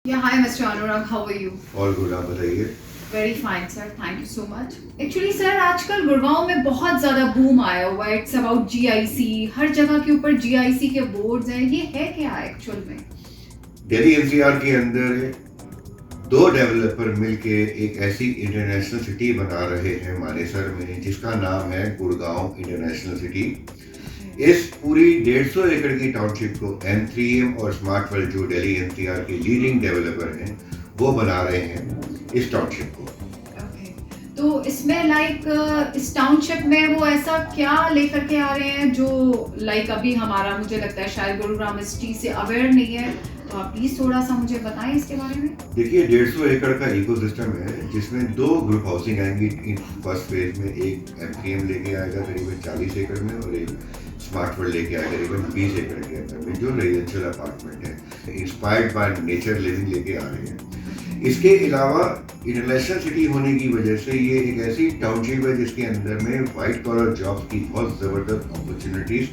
Yeah, hi Mr. Anurag, how are you? All good. आप बताइए। Very fine sir, thank you so much. Actually sir आजकल गुड़गांव में बहुत ज़्यादा बूम आया हुआ है। इट्स अबाउट जीआईसी, हर जगह के ऊपर जीआईसी के बोर्ड्स हैं। ये है क्या एक्चुअल में? दिल्ली एनसीआर के अंदर दो डेवलपर मिलके एक ऐसी इंटरनेशनल सिटी बना रहे हैं मानेसर में, जिसका नाम है गुड़गांव इंटरनेशनल सिटी। इस पूरी 150 एकड़ की टाउनशिप को M3M और स्मार्ट वर्ल्ड, जो दिल्ली एनसीआर के लीडिंग डेवलपर हैं, वो बना रहे हैं इस टाउनशिप को। ओके, तो इसमें इस टाउनशिप में वो ऐसा क्या लेकर के आ रहे हैं जो अभी हमारा, मुझे लगता है शायद गुरुग्राम इस चीज़ से अवेयर नहीं है, तो आप प्लीज़ थोड़ा सा मुझे बताएं इसके बारे में। देखिए, 150 एकड़ का इकोसिस्टम है, जिसमें दो ग्रुप हाउसिंग आएंगी। इन फर्स्ट फेज में एक M3M लेके आएगा करीबन 40 एकड़ में, और एक स्मार्ट वर्ल्ड लेके आएगा करीबन 20 एकड़ के अंदर में, जो रेजिडेंशियल अपार्टमेंट है, इंस्पायर्ड बाय नेचर लिविंग लेके आ रहे हैं। इसके अलावा इंटरनेशनल सिटी होने की वजह से ये एक ऐसी टाउनशिप है जिसके अंदर में वाइट कॉलर जॉब्स की बहुत ज़बरदस्त अपॉर्चुनिटीज़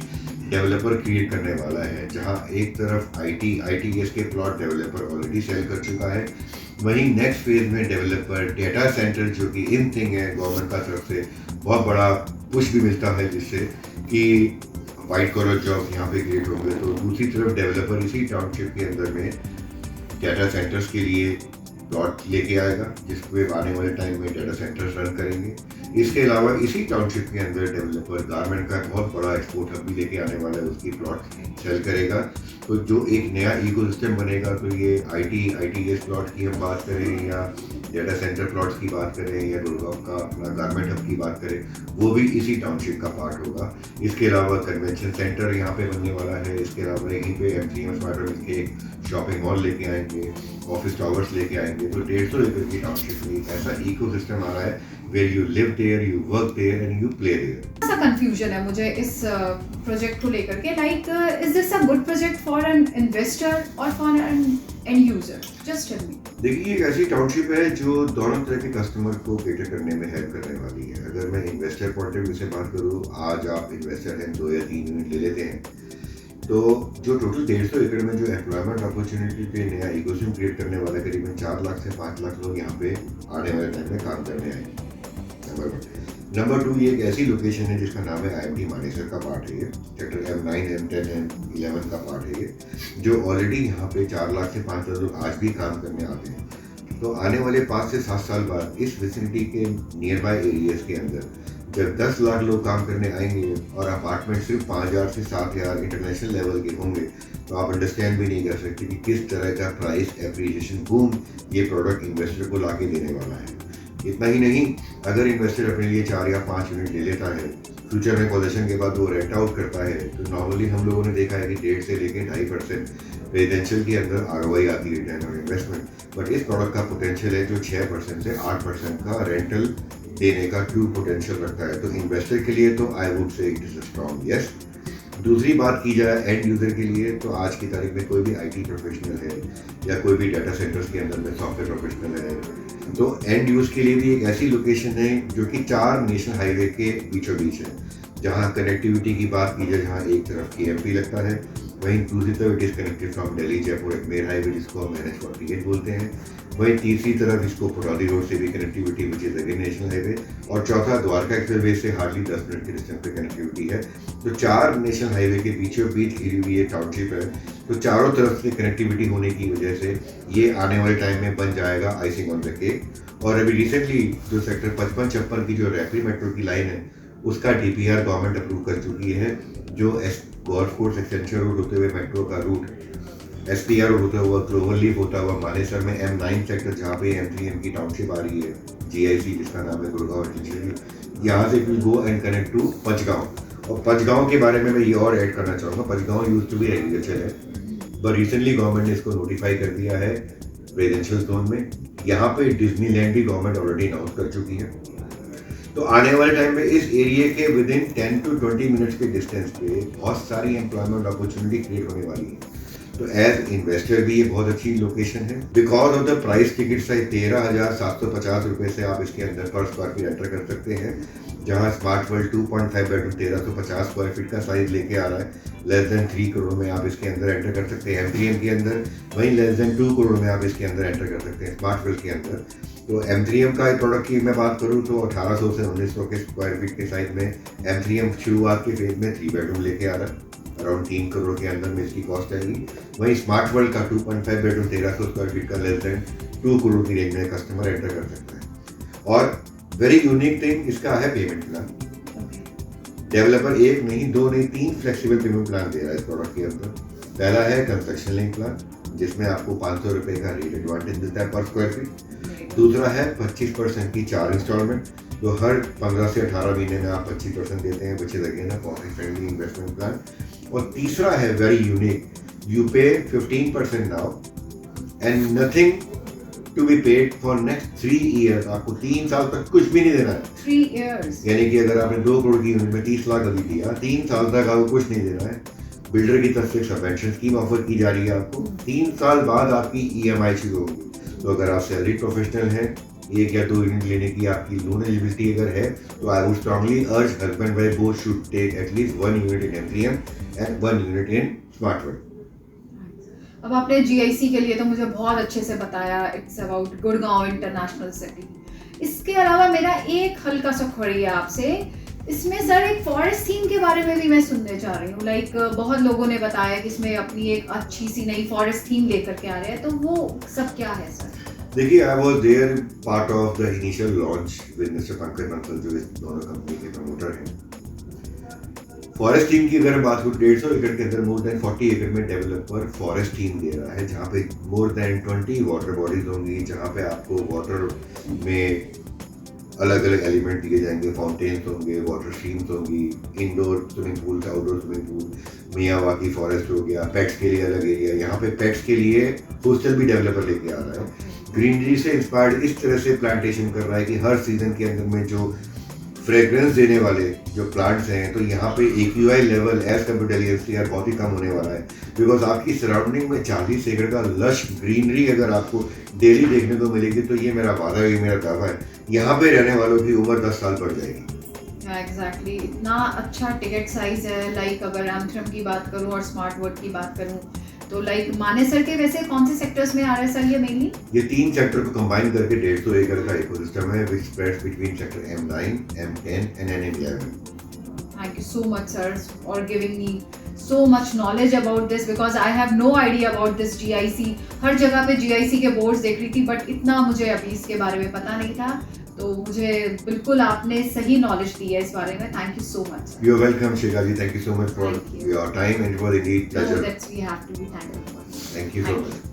डेवलपर क्रिएट करने वाला है। जहां एक तरफ आईटीएस के प्लॉट डेवलपर ऑलरेडी सेल कर चुका है, वहीं नेक्स्ट फेज में डेवलपर डेटा सेंटर, जो कि इन थिंग है, गवर्नमेंट का तरफ से बहुत बड़ा पुश भी मिलता है जिससे कि वाइट कॉलर जॉब यहाँ पे क्रिएट होंगे। तो दूसरी तरफ डेवलपर इसी टाउनशिप के अंदर में डेटा सेंटर्स के लिए प्लॉट लेके आएगा, जिसपे आने वाले टाइम में डेटा सेंटर्स रन करेंगे। इसके अलावा इसी टाउनशिप के अंदर डेवलपर गारमेंट का बहुत बड़ा एक्सपोर्ट हब भी लेके आने वाला है, उसकी प्लॉट सेल करेगा। तो जो एक नया इकोसिस्टम बनेगा, तो ये आईटीएस प्लॉट की हम बात करें या डेटा सेंटर प्लॉट्स की बात करें या गुड़गांव का अपना गारमेंट हब की बात करें, वो भी इसी टाउनशिप का पार्ट होगा। इसके अलावा कन्वेंशन सेंटर यहाँ पे बनने वाला है। इसके अलावा यहीं पे M3M स्मार्ट वर्ल्ड के एक शॉपिंग मॉल लेके आएंगे, ऑफिस टावर्स लेके आएंगे। तो 150 एकड़ की टाउनशिप में ऐसा इकोसिस्टम आ रहा है, where you live there, you work there and you play there. ऐसा कंफ्यूजन है मुझे इस प्रोजेक्ट को लेकर के, is this a good project for an investor और for an end user? Just tell me. देखिए, एक ऐसी टाउनशिप है जो दोनों तरह के कस्टमर को केटर करने में हेल्प करने वाली है। अगर मैं इन्वेस्टर पॉइंट ऑफ व्यू से बात करूँ, आज आप इन्वेस्टर हैं, 2 या 3 यूनिट ले लेते हैं, तो जो टोटल 150 एकड़ में जो एम्प्लॉयमेंट अपॉर्चुनिटी पे नया इकोसिस्टम क्रिएट करने वाला, करीबन 4 लाख से 5 लाख लोग यहाँ पे आने वाले टाइम में काम करने आएंगे। नंबर 2, ये एक ऐसी लोकेशन है जिसका नाम है IMT मानेसर का पार्ट है। ये सेक्टर M9, M10, M11 का पार्ट है ये, जो ऑलरेडी यहाँ पे 4 लाख से 5 लाख लोग आज भी काम करने आते हैं। तो आने वाले 5 से 7 साल बाद इस विसिनिटी के नियर बाय एरियाज के अंदर जब 10 लाख लोग काम करने आएंगे और अपार्टमेंट सिर्फ 5,000 से 7,000 इंटरनेशनल लेवल के होंगे, तो आप अंडरस्टैंड भी नहीं कर सकते कि किस तरह का प्राइस एप्रिसिएशन बूम ये प्रोडक्ट इन्वेस्टर को लाके देने वाला है। इतना ही नहीं, अगर इन्वेस्टर अपने लिए 4 या 5 यूनिट ले लेता है, फ्यूचर में पोजीशन के बाद वो रेंट आउट करता है, तो नॉर्मली हम लोगों ने देखा है कि 1.5 से लेकर 2.5% रेजिडेंशियल के अंदर ROI आती है, रिटर्न ऑन इन्वेस्टमेंट। बट इस प्रोडक्ट का पोटेंशियल है जो 6% से 8% का रेंटल देने का ट्रू पोटेंशियल रखता है। तो इन्वेस्टर के लिए तो I would say it is a strong yes. दूसरी बात की जाए एंड यूज़र के लिए, तो आज की तारीख में कोई भी IT प्रोफेशनल है या कोई भी डाटा सेंटर्स के अंदर में सॉफ्टवेयर प्रोफेशनल है, तो एंड यूज़ के लिए भी एक ऐसी लोकेशन है जो कि 4 नेशनल हाईवे के बीचों बीच है। जहाँ कनेक्टिविटी की बात की जाए, जहाँ एक तरफ KMT लगता है, वहीं दूसरी तरफ it is connected from Delhi Jaipur Ajmer highway, जिसको हम NH48 बोलते हैं। वहीं तीसरी तरफ इसको पुरौदी रोड से भी connectivity which is again national highway, और चौथा द्वारका एक्सप्रेसवे से हार्डली 10 मिनट के डिस्टेंस पे कनेक्टिविटी है। तो 4 नेशनल हाईवे के बीचों बीच घिरी हुई ये टाउनशिप है। तो चारों तरफ से कनेक्टिविटी होने की वजह से ये आने वाले टाइम में बन जाएगा आइसिंग ऑन द केक। और अभी रिसेंटली जो सेक्टर 55-56 की जो रैपिड मेट्रो की लाइन है, उसका DPR गवर्नमेंट अप्रूव कर चुकी है, जो गोल्फ कोर्स एक्सटेंशन रोड होते हुए मेट्रो का रूट SPR होता हुआ क्लोवरलीफ होता हुआ मानेसर में M9 सेक्टर, जहाँ पे M3M की टाउनशिप आ रही है, GIC जिसका नाम है गुड़गांव इंटरनेशनल, यहाँ से it will go and connect to Panchgaon. और पंचगांव के बारे में मैं ये और ऐड करना चाहूँगा, Panchgaon use to be agriculture है, बट रिसेंटली गवर्नमेंट ने इसको नोटिफाई कर दिया है रेजिडेंशियल जोन में। यहाँ पे डिज्नीलैंड भी गवर्नमेंट ऑलरेडी अनाउंस कर चुकी है। तो आने वाले टाइम में इस एरिया के विद इन 10 to 20 मिनट्स के डिस्टेंस पे बहुत सारी एम्प्लॉयमेंट अपॉर्चुनिटी क्रिएट होने वाली है। तो एज इन्वेस्टर भी ये बहुत अच्छी लोकेशन है। Because of the price ticket size 13,750 रुपये से आप इसके अंदर पर स्क्वायर फीट एंटर कर सकते हैं, जहाँ smart world 2.5 bedroom 1350 square feet का साइज लेके आ रहा है, लेस देन 3 करोड़ में आप इसके अंदर एंटर कर सकते हैं M3M के अंदर, वहीं लेस देन 2 करोड़ में आप इसके अंदर एंटर कर सकते हैं स्मार्ट वर्ल्ड के अंदर। तो M3M का प्रोडक्ट की मैं बात करूँ तो 1800 से 1900 के स्क्वायर फीट के साइज में M3M शुरुआत के फेज में 3 बेडरूम लेके आ रहा है, अराउंड 3 करोड़ के अंदर में इसकी कॉस्ट आएगी। वहीं स्मार्ट वर्ल्ड का 2.5 बेडरूम 1300 स्क्वायर फीट का लेस देन 2 करोड़ की रेंज में कस्टमर एंटर कर सकता है। और वेरी यूनिक थिंग इसका है पेमेंट प्लान। डेवलपर एक नहीं, दो नहीं, 3 फ्लेक्सिबल पेमेंट प्लान दे रहा है इस प्रोडक्ट के अंदर। पहला है कंस्ट्रक्शन लिंक प्लान, जिसमें आपको 500 रुपये का रेट एडवांटेज मिलता है पर स्क्वायर फीट। दूसरा है 25% की 4 इंस्टॉलमेंट, जो हर 15 से 18 महीने में आप 25% देते हैं, which is again a cost friendly investment plan. और तीसरा है very unique, you pay 15% now and nothing to be paid for next 3 years. आपको 3 साल तक कुछ भी नहीं देना है। 3 years, यानी कि अगर आपने 2 करोड़ की यूनिट में 30 लाख अभी दिया, 3 साल तक आपको कुछ नहीं देना है। बिल्डर की तरफ से सबवेंशन स्कीम ऑफर की जा रही है आपको। 3 साल बाद आपकी EMI शुरू होगी। तो अगर आप सैलरी प्रोफेशनल हैं, 1 या 2 यूनिट लेने की आपकी लोन एलिजिबिलिटी अगर है, तो I would strongly urge husband wife both should take at least 1 unit in M3M and 1 unit in smart world. अब आपने GIC के लिए तो मुझे बहुत अच्छे से बताया, it's about Gurgaon international city. इसके अलावा मेरा एक हल्का सा क्वेरी है आपसे, इसमें सर एक फॉरेस्ट थीम के बारे में भी मैं सुनने जा रही हूँ। लाइक बहुत लोगों ने बताया कि इसमें अपनी एक अच्छी सी नई फॉरेस्ट थीम लेकर के आ रहे हैं, तो वो सब क्या है सर? देखिए, I was there part of the initial launch with mister Pankaj Bansal, जो इस दोनों कंपनी के प्रमोटर हैं। फॉरेस्ट टीम की अगर बात करूँ, 150 एकड़ के अंदर मोर देन 40 एकड़ में डेवलपर फॉरेस्ट टीम दे रहा है, जहाँ पे मोर देन 20 वाटर बॉडीज होंगी, जहाँ पे आपको वाटर में अलग अलग एलिमेंट दिए जाएंगे, फाउंटेन्स होंगे, वाटर स्ट्रीम्स होंगी, indoor swimming pool, outdoor swimming pool, Miyawaki forest हो गया, पेट्स के लिए अलग एरिया। यहाँ पे पेट्स के लिए हॉस्टल भी डेवलपर लेके आ रहा है। ग्रीनरी से इंस्पायर्ड इस तरह से प्लांटेशन कर रहा है कि हर सीजन के अंदर में जो फ्रेग्रेंस देने वाले जो प्लांट्स हैं, तो यहाँ पे AQI level as compare to LCR बहुत ही कम होने वाला है। बिकॉज आपकी सराउंडिंग में 40 एकड़ का लश ग्रीनरी अगर आपको डेली देखने को मिलेगी, तो ये मेरा वादा है, ये मेरा दावा है, यहाँ पे रहने वालों की उम्र 10 साल बढ़ जाएगी। एग्जैक्टली, इतना अच्छा टिकट साइज है। लाइक अगर M3M की बात करूँ और स्मार्ट वर्ल्ड की बात करूँ, तो लाइक मानेसर के वैसे कौन से सेक्टर्स में आ रहा है सर ये मेनली? ये 3 सेक्टर को कंबाइन करके 150 एकड़ का इकोसिस्टम है, which spreads between sector M9, M10 and M11. Thank you so much sir for giving me so much knowledge about this, because I have no idea about this GIC। हर जगह पे GIC के boards देख रही थी, but इतना मुझे अभी इसके बारे में पता नहीं था। तो मुझे बिल्कुल आपने सही नॉलेज दी है इस बारे में। Thank you so much. You are welcome Shikha ji, thank you so much for your time and for the need pleasure. That's we have to be thankful. Thank you so much.